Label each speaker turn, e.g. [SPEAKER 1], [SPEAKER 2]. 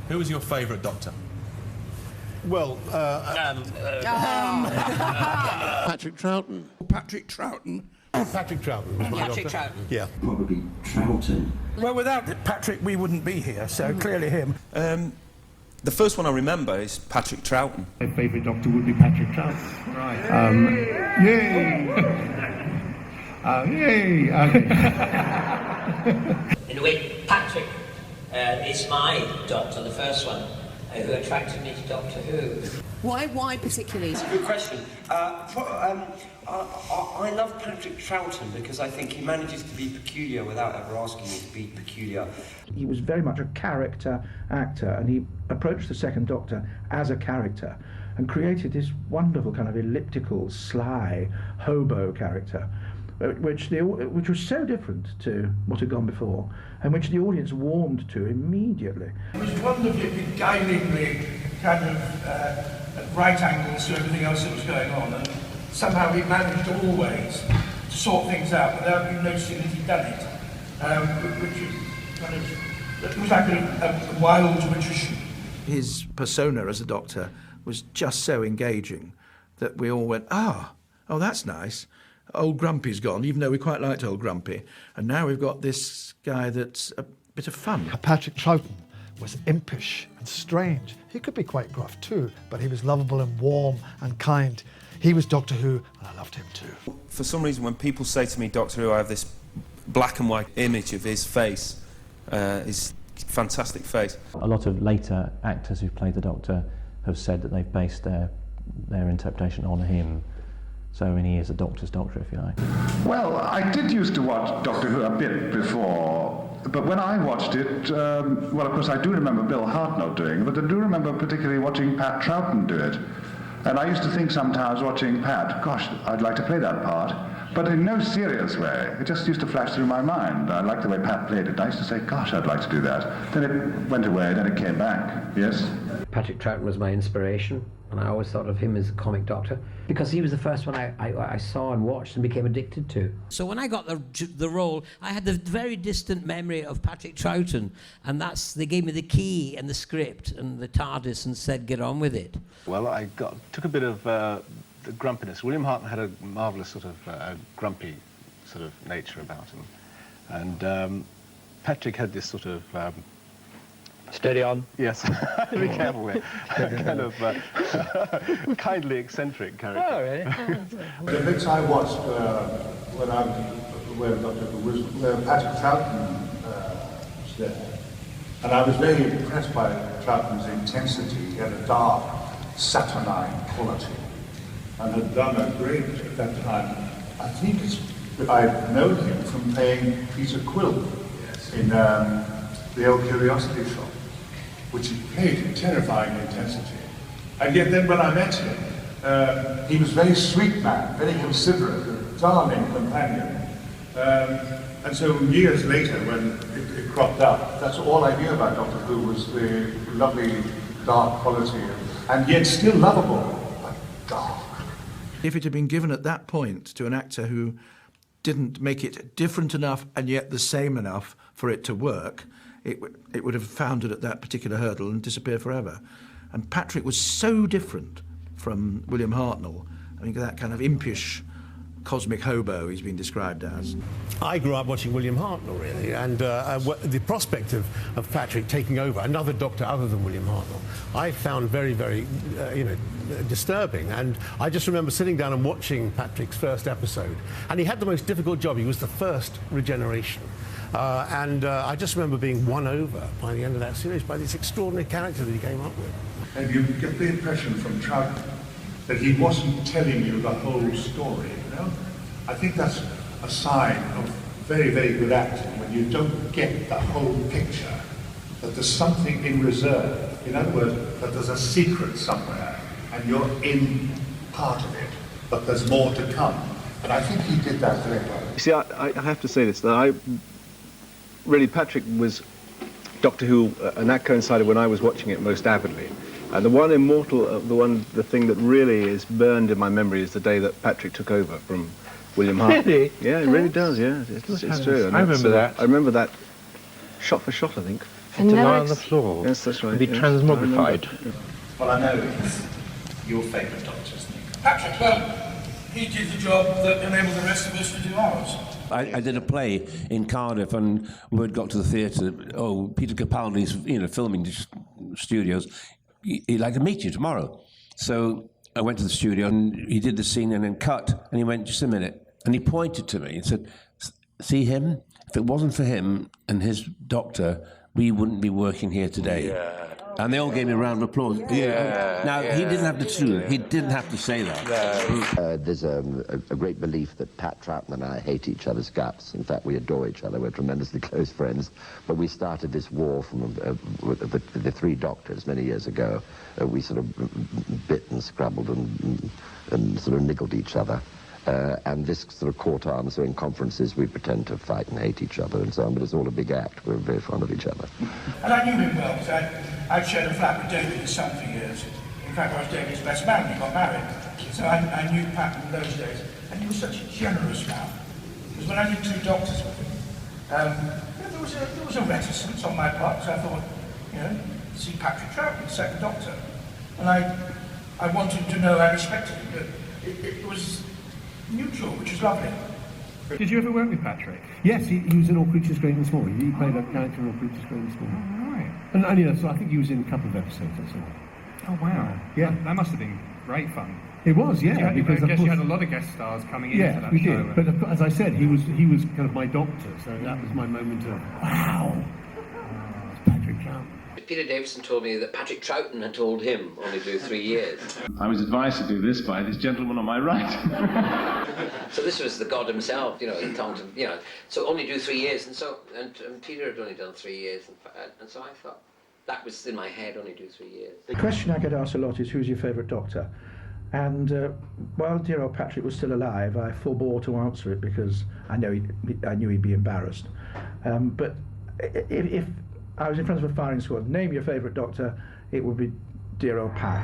[SPEAKER 1] Who was your favourite Doctor?
[SPEAKER 2] Well,
[SPEAKER 3] Patrick Troughton.
[SPEAKER 4] Patrick Troughton.
[SPEAKER 2] Patrick Troughton was my
[SPEAKER 5] Patrick
[SPEAKER 2] doctor.
[SPEAKER 5] Troughton.
[SPEAKER 2] Yeah.
[SPEAKER 6] Probably Troughton.
[SPEAKER 4] Well, without Patrick, we wouldn't be here, so clearly him.
[SPEAKER 1] The first one I remember is Patrick Troughton.
[SPEAKER 7] My favourite Doctor would be Patrick Troughton.
[SPEAKER 1] Right.
[SPEAKER 7] Yay! Yay!
[SPEAKER 5] In a way, Patrick is my Doctor, the first one, who attracted me to Doctor Who.
[SPEAKER 8] Why particularly?
[SPEAKER 9] It's a good question. I love Patrick Troughton because I think he manages to be peculiar without ever asking me to be peculiar.
[SPEAKER 10] He was very much a character actor, and he approached the Second Doctor as a character and created this wonderful kind of elliptical, sly, hobo character, which was so different to what had gone before, and which the audience warmed to immediately.
[SPEAKER 4] It was wonderfully, beguilingly kind of at right angles to everything else that was going on, and somehow he managed always to sort things out without you noticing that he'd done it, which is kind of, it was like a wild magician.
[SPEAKER 10] His persona as a Doctor was just so engaging that we all went, oh, that's nice. Old Grumpy's gone, even though we quite liked Old Grumpy. And now we've got this guy that's a bit of fun.
[SPEAKER 11] Patrick Troughton was impish and strange. He could be quite gruff too, but he was lovable and warm and kind. He was Doctor Who, and I loved him too.
[SPEAKER 1] For some reason, when people say to me Doctor Who, I have this black and white image of his face, his fantastic face.
[SPEAKER 12] A lot of later actors who've played the Doctor have said that they've based their interpretation on him. So, I mean, he is a Doctor's Doctor, if you like.
[SPEAKER 13] Well, I did used to watch Doctor Who a bit before, but when I watched it, well, of course, I do remember Bill Hartnell doing it, but I do remember particularly watching Pat Troughton do it. And I used to think sometimes watching Pat, gosh, I'd like to play that part, but in no serious way. It just used to flash through my mind. I liked the way Pat played it. I used to say, gosh, I'd like to do that. Then it went away, then it came back, yes?
[SPEAKER 14] Patrick Troughton was my inspiration, and I always thought of him as a comic doctor, because he was the first one I saw and watched and became addicted to.
[SPEAKER 15] So when I got the role, I had the very distant memory of Patrick Troughton, and they gave me the key and the script and the TARDIS and said, get on with it.
[SPEAKER 2] Well, I took a bit of the grumpiness. William Hartnell had a marvellous sort of grumpy sort of nature about him. And Patrick had this sort of...
[SPEAKER 14] Steady on.
[SPEAKER 2] Yes, be careful with kind of kindly eccentric character.
[SPEAKER 14] Oh, really?
[SPEAKER 16] The bits I watched when Doctor Who was where Patrick Troughton was there, and I was very impressed by Troughton's intensity. He had a dark, saturnine quality, and had done a great at that time. I think I'd known him from playing Peter Quill in the Old Curiosity Shop, which he played in terrifying intensity. And yet then when I met him, he was a very sweet man, very considerate, a darling companion. And so years later, when it cropped up, that's all I knew about Doctor Who was the lovely dark quality, and yet still lovable, but dark.
[SPEAKER 10] If it had been given at that point to an actor who didn't make it different enough and yet the same enough for it to work, it would have foundered at that particular hurdle and disappeared forever. And Patrick was so different from William Hartnell. I mean, that kind of impish cosmic hobo he's been described as.
[SPEAKER 2] I grew up watching William Hartnell, really, and the prospect of Patrick taking over, another Doctor other than William Hartnell, I found very, very, disturbing. And I just remember sitting down and watching Patrick's first episode, and he had the most difficult job. He was the first regeneration. I just remember being won over by the end of that series by this extraordinary character that he came up with.
[SPEAKER 16] And you get the impression from Troughton that he wasn't telling you the whole story, you know? I think that's a sign of very, very good acting, when you don't get the whole picture, that there's something in reserve. In other words, that there's a secret somewhere, and you're in part of it, but there's more to come. And I think he did that very well.
[SPEAKER 2] You see, I have to say this, that really, Patrick was Doctor Who, and that coincided when I was watching it most avidly. And the one immortal, the thing that really is burned in my memory is the day that Patrick took over from William Hartnell.
[SPEAKER 7] Really?
[SPEAKER 2] Yeah, it really does, yeah. It's true.
[SPEAKER 7] I remember that.
[SPEAKER 2] I remember that shot for shot, I think.
[SPEAKER 6] And
[SPEAKER 17] to
[SPEAKER 6] never
[SPEAKER 17] lie on the floor.
[SPEAKER 18] Yes, that's right.
[SPEAKER 17] And be
[SPEAKER 18] yes.
[SPEAKER 17] transmogrified.
[SPEAKER 19] Well, I know it's your favourite doctor, isn't it?
[SPEAKER 4] Patrick, well, he did the job that enabled the rest of us to do ours.
[SPEAKER 20] I did a play in Cardiff, and word got to the theatre. Oh, Peter Capaldi's, filming studios. He'd like to meet you tomorrow. So I went to the studio, and he did the scene, and then cut. And he went, just a minute, and he pointed to me and said, "See him? If it wasn't for him and his doctor, we wouldn't be working here today." Yeah. And they all gave me a round of applause.
[SPEAKER 17] Yeah.
[SPEAKER 20] Now, he didn't have to do it. He didn't have to say that.
[SPEAKER 21] There's a great belief that Pat Troughton and I hate each other's guts. In fact, we adore each other. We're tremendously close friends. But we started this war from the three doctors many years ago. We sort of bit and scrabbled and sort of niggled each other. And this sort of caught on, so in conferences we pretend to fight and hate each other and so on, but it's all a big act. We're very fond of each other.
[SPEAKER 4] And I knew him well, because I'd shared a flat with David, his son, for years. In fact, I was David's best man when he got married. So I knew Pat in those days. And he was such a generous man. Because when I did Two Doctors with him, there was a reticence on my part, because I thought, see Patrick Troughton, second Doctor. And I wanted to know, I respected him, but it was neutral, which is lovely.
[SPEAKER 22] Did you ever work with Patrick? Yes, he was in All Creatures Great and Small. He played a character in All Creatures Great and Small. Oh, right. And so I think he was in a couple of episodes or so. Oh, wow. Yeah. That must have been great fun. It was, yeah. Because I guess you had a lot of guest stars coming into that show. Yeah, we did. But as I said, he was kind of my doctor, so that was my moment of, wow, it's Patrick Troughton.
[SPEAKER 14] Peter Davison told me that Patrick Troughton had told him only do 3 years.
[SPEAKER 13] I was advised to do this by this gentleman on my right.
[SPEAKER 14] So this was the god himself, Taunton, so only do 3 years. And Peter had only done 3 years. And so I thought, that was in my head, only do 3 years.
[SPEAKER 10] The question I get asked a lot is, who's your favourite doctor? And while dear old Patrick was still alive, I forbore to answer it because I knew he'd be embarrassed. But if I was in front of a firing squad, name your favourite doctor, it would be dear old Pat.